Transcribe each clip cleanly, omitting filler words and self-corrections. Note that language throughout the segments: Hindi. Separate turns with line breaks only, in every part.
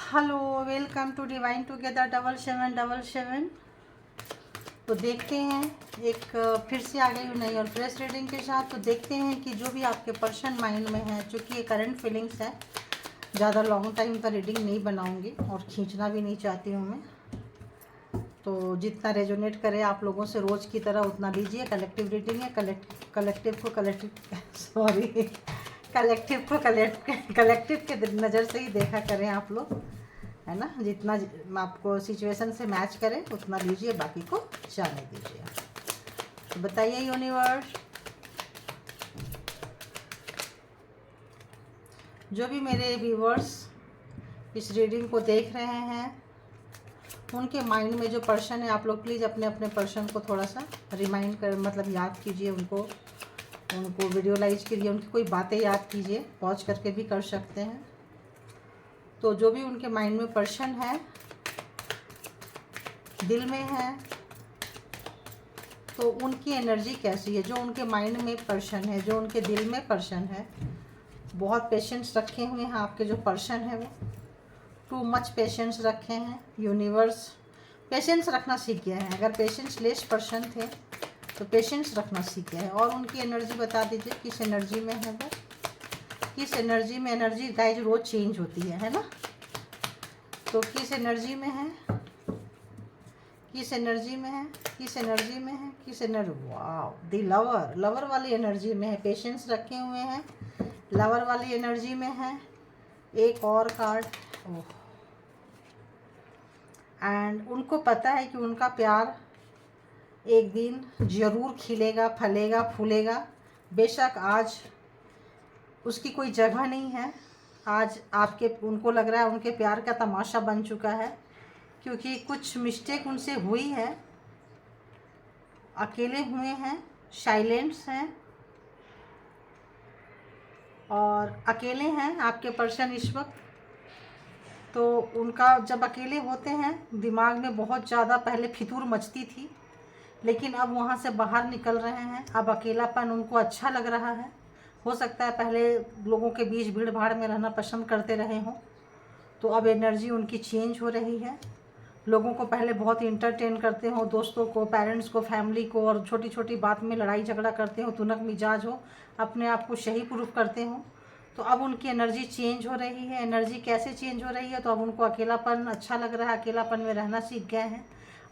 Hello, welcome to divine together 7777। तो देखते हैं फिर से आ गई हूँ नई और फ्रेश रीडिंग के साथ। तो देखते हैं कि जो भी आपके पर्सन माइंड में है, चूँकि ये करंट फीलिंग्स है, ज़्यादा लॉन्ग टाइम का रीडिंग नहीं बनाऊँगी और खींचना भी नहीं चाहती हूँ मैं। तो जितना रेजोनेट करे आप लोगों से रोज़ की तरह उतना लीजिए। कलेक्टिव रीडिंग है, कलेक्टिव के नज़र से ही देखा करें आप लोग, है ना। जितना आपको सिचुएशन से मैच करे उतना लीजिए, बाकी को जाने दीजिए। तो बताइए यूनिवर्स, जो भी मेरे व्यूवर्स इस रीडिंग को देख रहे हैं, उनके माइंड में जो पर्सन है, आप लोग प्लीज़ अपने अपने पर्सन को थोड़ा सा रिमाइंड कर, मतलब याद कीजिए, उनको विजुअलाइज कीजिए, उनकी कोई बातें याद कीजिए, पॉज करके भी कर सकते हैं। तो जो भी उनके माइंड में पर्सन है, दिल में है, तो उनकी एनर्जी कैसी है। जो उनके माइंड में पर्सन है, जो उनके दिल में पर्सन है, बहुत पेशेंस रखे हुए हैं आपके जो पर्सन है, वो टू मच पेशेंस रखे हैं। यूनिवर्स पेशेंस रखना सीख गया है। अगर पेशेंस लेस पर्सन थे तो पेशेंस रखना सीख गया है। और उनकी एनर्जी बता दीजिए, किस एनर्जी में है वो, किस एनर्जी में। एनर्जी गाइज रोज चेंज होती है ना। तो किस एनर्जी में है, किस एनर्जी में है, किस एनर्जी में है, किस एनर्जी, वाह, दी लवर, लवर वाली एनर्जी में है। पेशेंस रखे हुए हैं, लवर वाली एनर्जी में है। एक और कार्ड, ओह, एंड उनको पता है कि उनका प्यार एक दिन ज़रूर खिलेगा, फलेगा, फूलेगा। बेशक आज उसकी कोई जगह नहीं है। आज उनको लग रहा है उनके प्यार का तमाशा बन चुका है, क्योंकि कुछ मिस्टेक उनसे हुई है। अकेले हुए हैं, साइलेंट्स हैं और अकेले हैं आपके पर्सन इस वक्त। तो उनका जब अकेले होते हैं, दिमाग में बहुत ज़्यादा पहले फितूर मचती थी, लेकिन अब वहाँ से बाहर निकल रहे हैं। अब अकेलापन उनको अच्छा लग रहा है। हो सकता है पहले लोगों के बीच भीड़ भाड़ में रहना पसंद करते रहे हों, तो अब एनर्जी उनकी चेंज हो रही है। लोगों को पहले बहुत इंटरटेन करते हो, दोस्तों को, पेरेंट्स को, फैमिली को, और छोटी छोटी बात में लड़ाई झगड़ा करते हो, तुनक मिजाज हो, अपने आप को सही प्रूफ करते हो। तो अब उनकी एनर्जी चेंज हो रही है। एनर्जी कैसे चेंज हो रही है, तो अब उनको अकेलापन अच्छा लग रहा है, अकेलापन में रहना सीख गए हैं।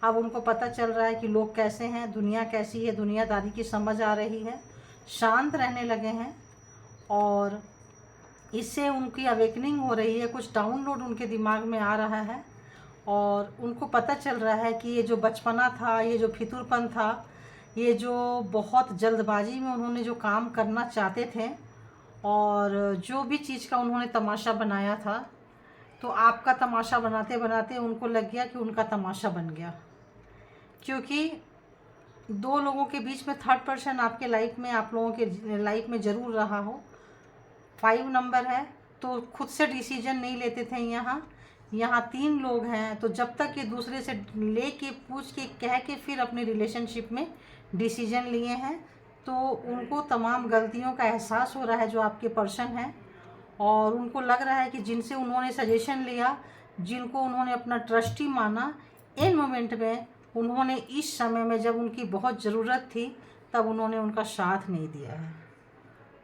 अब उनको पता चल रहा है कि लोग कैसे हैं, दुनिया कैसी है, दुनियादारी की समझ आ रही है, शांत रहने लगे हैं। और इससे उनकी अवेकनिंग हो रही है, कुछ डाउनलोड उनके दिमाग में आ रहा है। और उनको पता चल रहा है कि ये जो बचपना था, ये जो फितूरपन था, ये जो बहुत जल्दबाजी में उन्होंने जो काम करना चाहते थे, और जो भी चीज़ का उन्होंने तमाशा बनाया था, तो आपका तमाशा बनाते बनाते उनको लग गया कि उनका तमाशा बन गया। क्योंकि दो लोगों के बीच में थर्ड पर्सन आपके लाइफ में, आप लोगों के लाइफ में ज़रूर रहा हो। 5 नंबर है, तो खुद से डिसीजन नहीं लेते थे। यहाँ 3 लोग हैं, तो जब तक ये दूसरे से ले के पूछ के कह के फिर अपने रिलेशनशिप में डिसीजन लिए हैं, तो उनको तमाम गलतियों का एहसास हो रहा है जो आपके पर्सन हैं। और उनको लग रहा है कि जिनसे उन्होंने सजेशन लिया, जिनको उन्होंने अपना ट्रस्टी माना, इन मोमेंट में उन्होंने, इस समय में जब उनकी बहुत ज़रूरत थी, तब उन्होंने उनका साथ नहीं दिया है।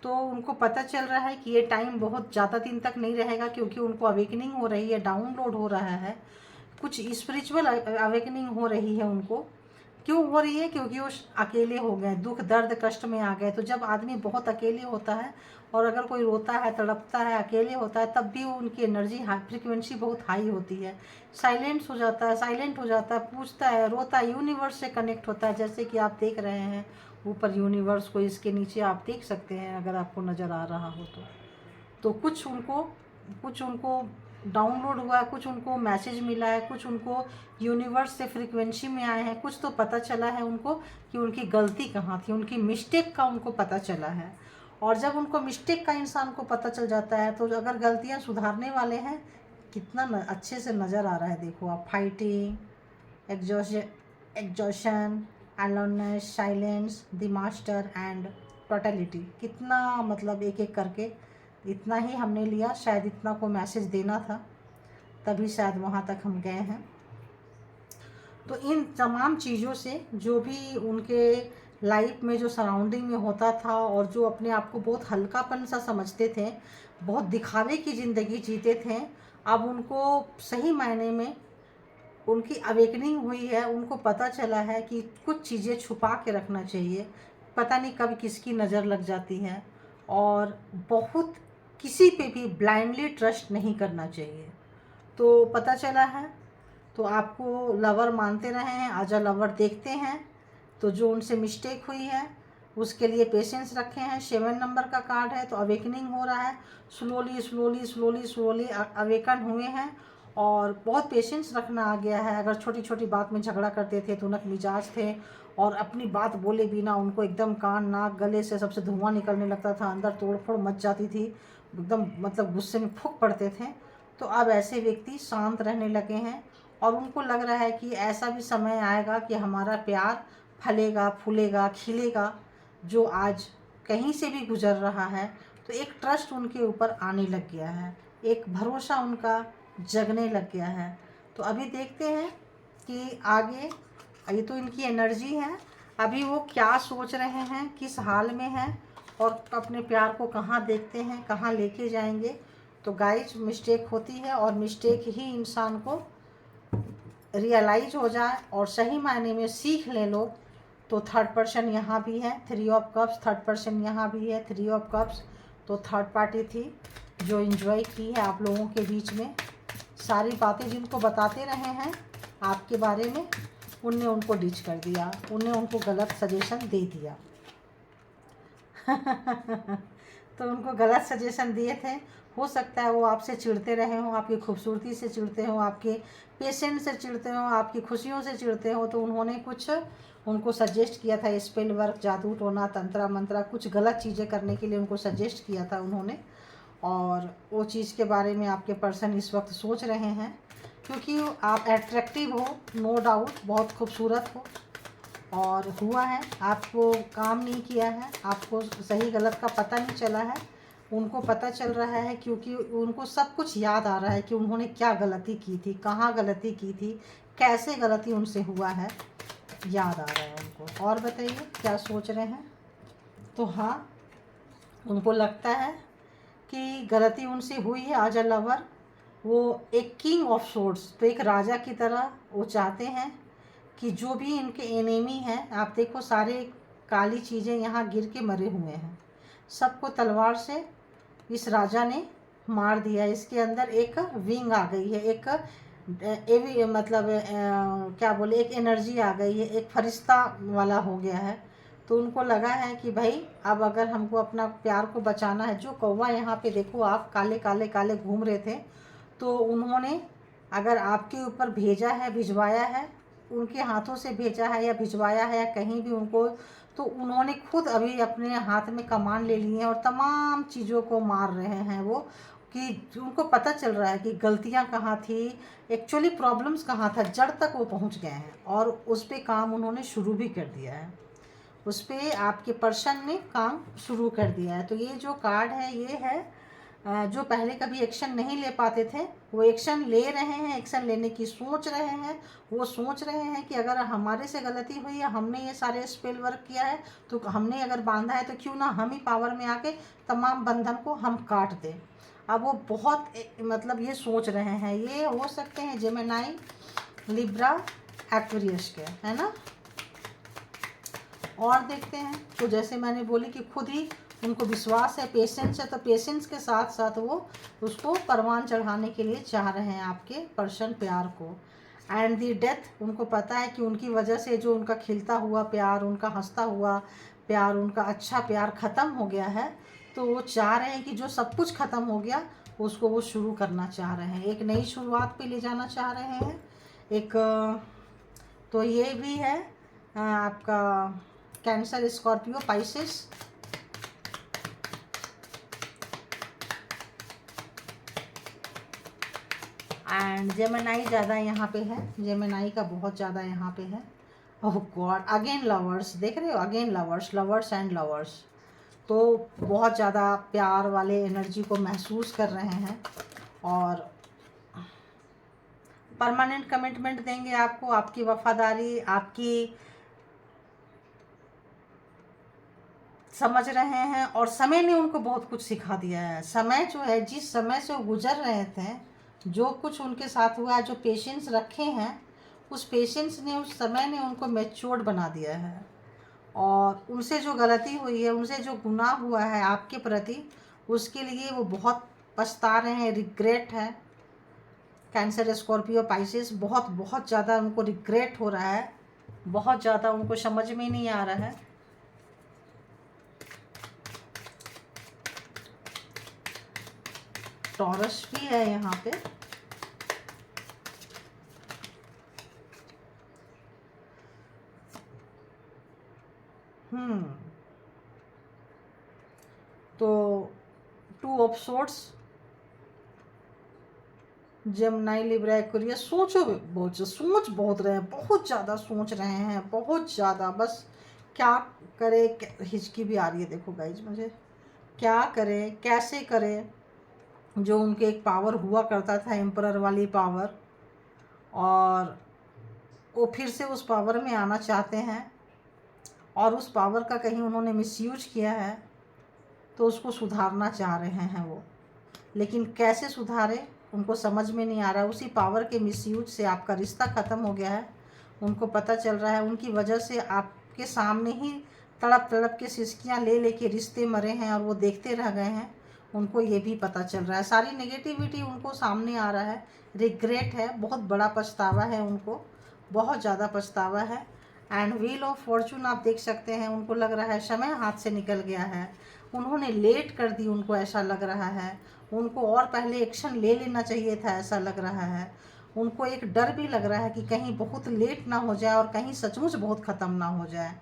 तो उनको पता चल रहा है कि ये टाइम बहुत ज़्यादा दिन तक नहीं रहेगा, क्योंकि उनको अवेकनिंग हो रही है, डाउनलोड हो रहा है, कुछ स्पिरिचुअल अवेकनिंग हो रही है उनको। क्यों हो रही है, क्योंकि वो अकेले हो गए, दुख दर्द कष्ट में आ गए। तो जब आदमी बहुत अकेले होता है, और अगर कोई रोता है, तड़पता है, अकेले होता है, तब भी उनकी एनर्जी फ्रिक्वेंसी बहुत हाई होती है। साइलेंट हो जाता है, पूछता है, रोता है, यूनिवर्स से कनेक्ट होता है। जैसे कि आप देख रहे हैं ऊपर यूनिवर्स को, इसके नीचे आप देख सकते हैं अगर आपको नज़र आ रहा हो तो कुछ उनको डाउनलोड हुआ है, कुछ उनको मैसेज मिला है, कुछ उनको यूनिवर्स से फ्रीक्वेंसी में आए हैं, कुछ तो पता चला है उनको कि उनकी गलती कहाँ थी, उनकी मिस्टेक का उनको पता चला है। और जब उनको मिस्टेक का इंसान को पता चल जाता है, तो अगर गलतियाँ सुधारने वाले हैं, कितना अच्छे से नज़र आ रहा है। देखो आप, fighting, exhaustion, aloneness, silence, the master and totality. कितना, मतलब एक एक करके इतना ही हमने लिया, शायद इतना को मैसेज देना था। तभी शायद वहाँ तक हम गए हैं। तो इन तमाम चीज़ों से जो भी उनके लाइफ में जो सराउंडिंग में होता था और जो अपने आप को बहुत हल्कापन सा समझते थे, बहुत दिखावे की ज़िंदगी जीते थे, अब उनको सही मायने में उनकी अवेकनिंग हुई है। उनको पता चला है कि कुछ चीज़ें छुपा के रखना चाहिए, पता नहीं कब किसकी नज़र लग जाती है, और बहुत किसी पे भी ब्लाइंडली ट्रस्ट नहीं करना चाहिए। तो पता चला है, तो आपको लवर मानते रहे हैं, आज लवर देखते हैं, तो जो उनसे मिस्टेक हुई है उसके लिए पेशेंस रखे हैं। 7 नंबर का कार्ड है, तो अवेकनिंग हो रहा है, slowly slowly slowly slowly awaken हुए हैं, और बहुत पेशेंस रखना आ गया है। अगर छोटी छोटी बात में झगड़ा करते थे, तुनक मिजाज थे, और अपनी बात बोले बिना उनको एकदम कान नाक गले से सबसे धुआं निकलने लगता था, अंदर तोड़फोड़ मच जाती थी, एकदम मतलब गुस्से में फूंक पड़ते थे। तो अब ऐसे व्यक्ति शांत रहने लगे हैं, और उनको लग रहा है कि ऐसा भी समय आएगा कि हमारा प्यार फलेगा, फूलेगा, खिलेगा, जो आज कहीं से भी गुजर रहा है। तो एक ट्रस्ट उनके ऊपर आने लग गया है, एक भरोसा उनका जगने लग गया है। तो अभी देखते हैं कि आगे, ये तो इनकी एनर्जी है, अभी वो क्या सोच रहे हैं, किस हाल में हैं, और अपने प्यार को कहाँ देखते हैं, कहाँ लेके जाएंगे। तो गाइज, मिस्टेक होती है, और मिस्टेक ही इंसान को रियलाइज हो जाए और सही मायने में सीख ले लोग। तो थर्ड पर्सन यहाँ भी है, 3 ऑफ कप्स, थर्ड पर्सन यहाँ भी है, 3 ऑफ कप्स। तो थर्ड पार्टी थी जो एंजॉय की है आप लोगों के बीच में, सारी बातें जिनको बताते रहे हैं आपके बारे में, उनने उनको डिच कर दिया, उनने उनको गलत सजेशन दे दिया। तो उनको गलत सजेशन दिए थे। हो सकता है वो आपसे चिढ़ते रहे हों, आपकी खूबसूरती से चिढ़ते हों, आपके पेशेंस से चिढ़ते हों, आपकी खुशियों से चिढ़ते हों। तो उन्होंने कुछ उनको सजेस्ट किया था, स्पेल वर्क, जादू टोना, तंत्रा मंत्रा, कुछ गलत चीज़ें करने के लिए उनको सजेस्ट किया था उन्होंने। और वो चीज़ के बारे में आपके पर्सन इस वक्त सोच रहे हैं, क्योंकि आप अट्रैक्टिव हो, नो डाउट, बहुत खूबसूरत हो, और हुआ है, आपको काम नहीं किया है, आपको सही गलत का पता नहीं चला है, उनको पता चल रहा है, क्योंकि उनको सब कुछ याद आ रहा है कि उन्होंने क्या गलती की थी, कहाँ गलती की थी, कैसे गलती उनसे हुआ है, याद आ रहा है उनको। और बताइए क्या सोच रहे हैं। तो हाँ, उनको लगता है कि गलती उनसे हुई है। आज लवर वो एक किंग ऑफ सोर्ड्स, तो एक राजा की तरह वो चाहते हैं कि जो भी इनके एनिमी हैं, आप देखो सारे काली चीज़ें यहाँ गिर के मरे हुए हैं, सबको तलवार से इस राजा ने मार दिया। इसके अंदर एक विंग आ गई है, एक मतलब क्या बोले, एक एनर्जी आ गई है, एक फरिश्ता वाला हो गया है। तो उनको लगा है कि भाई अब अगर हमको अपना प्यार को बचाना है, जो कौवा यहाँ पे देखो आप काले काले काले घूम रहे थे, तो उन्होंने अगर आपके ऊपर भेजा है, भिजवाया है, उनके हाथों से भेजा है या भिजवाया है या कहीं भी उनको, तो उन्होंने खुद अभी अपने हाथ में कमान ले ली है और तमाम चीज़ों को मार रहे हैं वो, कि उनको पता चल रहा है कि गलतियां कहाँ थी, एक्चुअली प्रॉब्लम्स कहाँ था, जड़ तक वो पहुंच गए हैं, और उस पर काम उन्होंने शुरू भी कर दिया है, उस पर आपके पर्सन ने काम शुरू कर दिया है। तो ये जो कार्ड है, ये है जो पहले कभी एक्शन नहीं ले पाते थे, वो एक्शन ले रहे हैं, एक्शन लेने की सोच रहे हैं। वो सोच रहे हैं कि अगर हमारे से गलती हुई है, हमने ये सारे स्पेल वर्क किया है, तो हमने अगर बांधा है, तो क्यों ना हम ही पावर में आके तमाम बंधन को हम काट दें। अब वो बहुत मतलब ये सोच रहे हैं। ये हो सकते हैं जेमिनी, लिब्रा, एक्वेरियस के, है ना। और देखते हैं, तो जैसे मैंने बोली कि खुद ही उनको विश्वास है, पेशेंस है, तो पेशेंस के साथ साथ वो उसको परवान चढ़ाने के लिए चाह रहे हैं आपके पर्सन प्यार को। एंड दी डेथ, उनको पता है कि उनकी वजह से जो उनका खिलता हुआ प्यार, उनका हंसता हुआ प्यार, उनका अच्छा प्यार ख़त्म हो गया है। तो वो चाह रहे हैं कि जो सब कुछ ख़त्म हो गया उसको वो शुरू करना चाह रहे हैं, एक नई शुरुआत पे ले जाना चाह रहे हैं। एक तो ये भी है आपका cancer, Scorpio, Pisces. And Gemini ज़्यादा यहाँ पे है, जेमिनी का बहुत ज़्यादा यहाँ पे है। ओह गॉड, अगेन लवर्स, देख रहे हो, again lovers, lovers and lovers. तो बहुत ज़्यादा प्यार वाले एनर्जी को महसूस कर रहे हैं। और परमानेंट कमिटमेंट देंगे आपको, आपकी वफादारी, आपकी समझ रहे हैं। और समय ने उनको बहुत कुछ सिखा दिया है। समय जो है, जिस समय से वो गुजर रहे थे, जो कुछ उनके साथ हुआ है, जो पेशेंस रखे हैं, उस पेशेंस ने, उस समय ने उनको मैच्योर्ड बना दिया है। और उनसे जो गलती हुई है, उनसे जो गुनाह हुआ है आपके प्रति, उसके लिए वो बहुत पछता रहे हैं, रिग्रेट है। कैंसर, स्कॉर्पियो, पाइसेस, बहुत बहुत ज़्यादा उनको रिग्रेट हो रहा है, बहुत ज़्यादा उनको समझ में नहीं आ रहा है। टॉरस भी है यहाँ पे। तो 2 of swords, Gemini, Libra, Aquarius. सोच बहुत रहे हैं, बहुत ज़्यादा सोच रहे हैं, बहुत ज़्यादा। बस क्या करे, हिचकी भी आ रही है देखो गाइज मुझे, क्या करे, कैसे करे। जो उनके एक पावर हुआ करता था, एम्परर वाली पावर, और वो फिर से उस पावर में आना चाहते हैं, और उस पावर का कहीं उन्होंने मिसयूज किया है, तो उसको सुधारना चाह रहे हैं वो। लेकिन कैसे सुधारे उनको समझ में नहीं आ रहा है। उसी पावर के मिसयूज से आपका रिश्ता ख़त्म हो गया है, उनको पता चल रहा है। उनकी वजह से आपके सामने ही तड़प तड़प के सिसकियाँ ले लेके रिश्ते मरे हैं, और वो देखते रह गए हैं। उनको ये भी पता चल रहा है, सारी नेगेटिविटी उनको सामने आ रहा है। रिग्रेट है, बहुत बड़ा पछतावा है उनको, बहुत ज़्यादा पछतावा है। एंड व्हील ऑफ फॉर्चून आप देख सकते हैं, उनको लग रहा है समय हाथ से निकल गया है, उन्होंने लेट कर दी, उनको ऐसा लग रहा है। उनको और पहले एक्शन ले लेना चाहिए था, ऐसा लग रहा है। उनको एक डर भी लग रहा है कि कहीं बहुत लेट ना हो जाए, और कहीं सचमुच बहुत ख़त्म ना हो जाए।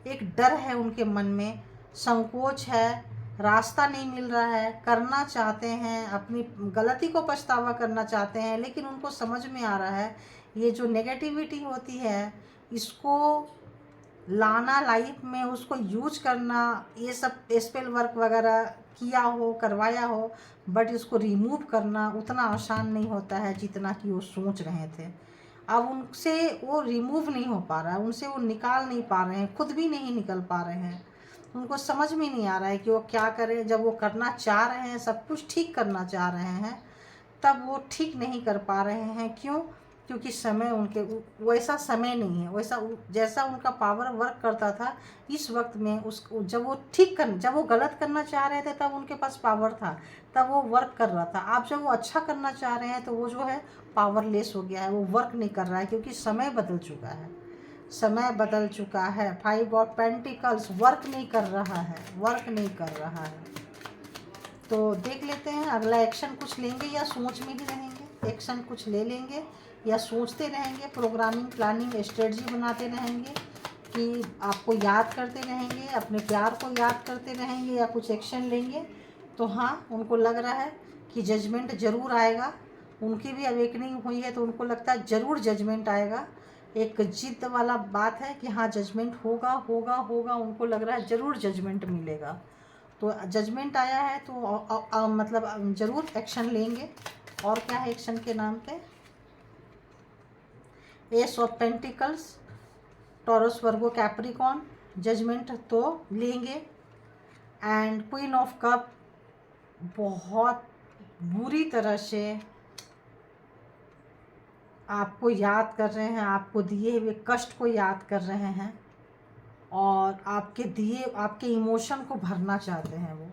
एक डर है उनके मन में, संकोच है, रास्ता नहीं मिल रहा है। करना चाहते हैं, अपनी गलती को पछतावा करना चाहते हैं, लेकिन उनको समझ में आ रहा है ये जो नेगेटिविटी होती है, इसको लाना लाइफ में, उसको यूज करना, ये सब स्पेल वर्क वगैरह किया हो, करवाया हो, बट इसको रिमूव करना उतना आसान नहीं होता है जितना कि वो सोच रहे थे। अब उनसे वो रिमूव नहीं हो पा रहा है, उनसे वो निकाल नहीं पा रहे हैं, खुद भी नहीं निकल पा रहे हैं। उनको समझ में नहीं आ रहा है कि वो क्या करें। जब वो करना चाह रहे हैं, सब कुछ ठीक करना चाह रहे हैं, तब वो ठीक नहीं कर पा रहे हैं। क्यों? क्योंकि समय उनके वैसा समय नहीं है, वैसा जैसा उनका पावर वर्क करता था इस वक्त में। जब वो गलत करना चाह रहे थे, तब उनके पास पावर था, तब वो वर्क कर रहा था। आप जब वो अच्छा करना चाह रहे हैं, तो वो जो है पावरलेस हो गया है, वो वर्क नहीं कर रहा है, क्योंकि समय बदल चुका है। समय बदल चुका है। 5 ऑफ पेंटिकल्स वर्क नहीं कर रहा है, वर्क नहीं कर रहा है। तो देख लेते हैं अगला एक्शन कुछ लेंगे या सोच में ही रहेंगे। एक्शन कुछ ले लेंगे या सोचते रहेंगे, प्रोग्रामिंग, प्लानिंग, स्ट्रेटजी बनाते रहेंगे, कि आपको याद करते रहेंगे, अपने प्यार को याद करते रहेंगे, या कुछ एक्शन लेंगे। तो हाँ, उनको लग रहा है कि जजमेंट ज़रूर आएगा। उनकी भी अवेकनिंग हुई है, तो उनको लगता है ज़रूर जजमेंट आएगा। एक जिद वाला बात है कि हाँ जजमेंट होगा होगा होगा, उनको लग रहा है ज़रूर जजमेंट मिलेगा। तो जजमेंट आया है, तो मतलब ज़रूर एक्शन लेंगे। और क्या है एक्शन के नाम पे? Ace of pentacles, Taurus, Virgo, Capricorn, judgement तो लेंगे। एंड क्वीन ऑफ कप, बहुत बुरी तरह से आपको याद कर रहे हैं, आपको दिए हुए कष्ट को याद कर रहे हैं, और आपके इमोशन को भरना चाहते हैं वो,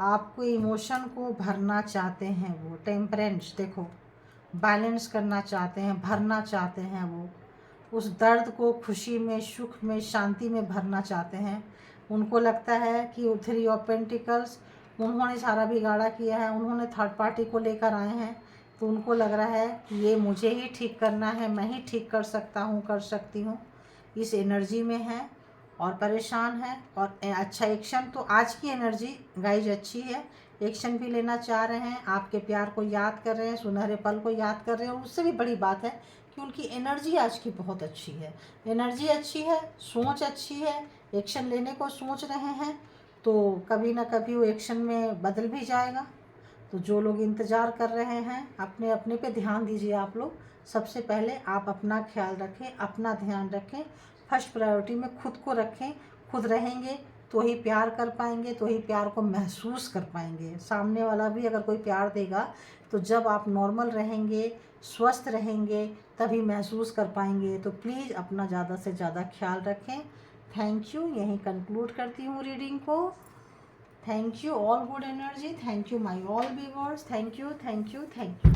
आपको इमोशन को भरना चाहते हैं वो। टेम्परेंस देखो, बैलेंस करना चाहते हैं, भरना चाहते हैं वो। उस दर्द को खुशी में, सुख में, शांति में भरना चाहते हैं। उनको लगता है कि 3 ऑफ पेंटिकल्स, उन्होंने सारा बिगाड़ा किया है, उन्होंने थर्ड पार्टी को लेकर आए हैं, तो उनको लग रहा है कि ये मुझे ही ठीक करना है, मैं ही ठीक कर सकता हूँ, कर सकती हूँ। इस एनर्जी में है और परेशान है। और अच्छा एक्शन, तो आज की एनर्जी गाइज अच्छी है, एक्शन भी लेना चाह रहे हैं, आपके प्यार को याद कर रहे हैं, सुनहरे पल को याद कर रहे हैं। और उससे भी बड़ी बात है कि उनकी एनर्जी आज की बहुत अच्छी है, एनर्जी अच्छी है, सोच अच्छी है, एक्शन लेने को सोच रहे हैं। तो कभी ना कभी वो एक्शन में बदल भी जाएगा। तो जो लोग इंतज़ार कर रहे हैं अपने अपने पे ध्यान दीजिए। आप लोग सबसे पहले आप अपना ख्याल रखें, अपना ध्यान रखें, फर्स्ट प्रायोरिटी में खुद को रखें। खुद रहेंगे तो ही प्यार कर पाएंगे, तो ही प्यार को महसूस कर पाएंगे। सामने वाला भी अगर कोई प्यार देगा तो जब आप नॉर्मल रहेंगे, स्वस्थ रहेंगे, तभी महसूस कर पाएंगे। तो प्लीज़ अपना ज़्यादा से ज़्यादा ख्याल रखें। Thank you. यहीं कंक्लूड करती हूँ रीडिंग को। Thank you, all good energy. Thank you my all viewers. Thank you, thank you, thank you.